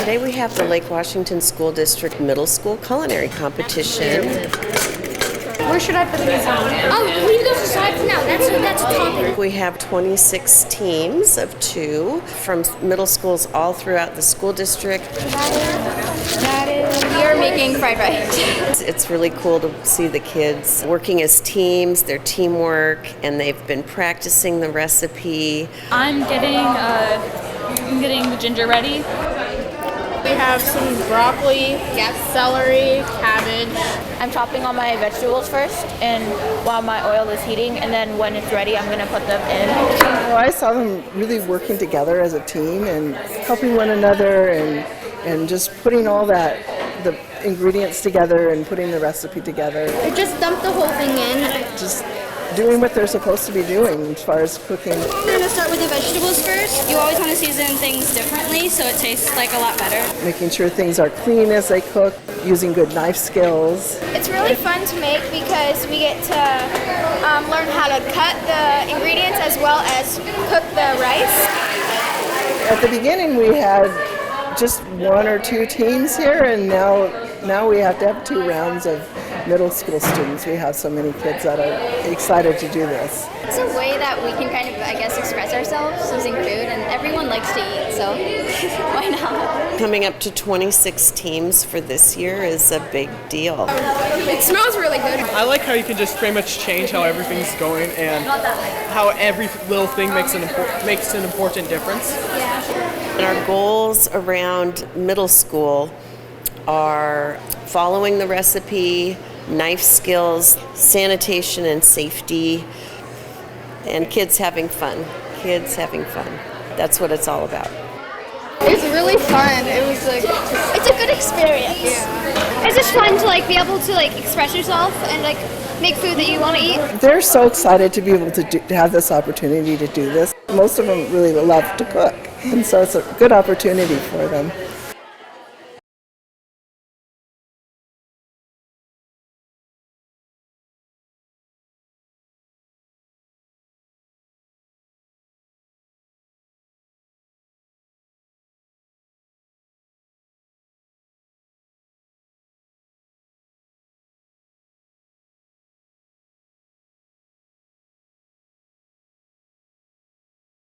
Today we have the Lake Washington School District Middle School Culinary Competition. Where should I put these on? Oh, leave those aside for now. That's a topic. We have 26 teams of 2 from middle schools all throughout the school district. We are making fried rice. It's really cool to see the kids working as teams, their teamwork, and they've been practicing the recipe. I'm getting the ginger ready. We have some broccoli, celery, cabbage. I'm chopping all my vegetables first, and while my oil is heating, and then when it's ready, I'm gonna put them in. Well, I saw them really working together as a team and helping one another and just putting all the ingredients together and putting the recipe together. I just dumped the whole thing in. Just doing what they're supposed to be doing as far as cooking. We're going to start with the vegetables first. You always want to season things differently so it tastes like a lot better. Making sure things are clean as they cook, using good knife skills. It's really fun to make because we get to learn how to cut the ingredients as well as cook the rice. At the beginning we had just 1 or 2 teams here, and now we have to have 2 rounds of middle school students. We have so many kids that are excited to do this. It's a way that we can kind of, I guess, express ourselves using food, and everyone likes to eat, so why not? Coming up to 26 teams for this year is a big deal. It smells really good. I like how you can just pretty much change how everything's going and how every little thing makes an important difference. And our goals around middle school are following the recipe, knife skills, sanitation and safety, and kids having fun. Kids having fun. That's what it's all about. It's really fun. It's a good experience. Yeah. It's just fun to be able to express yourself and make food that you want to eat. They're so excited to be able to have this opportunity to do this. Most of them really love to cook, and so it's a good opportunity for them.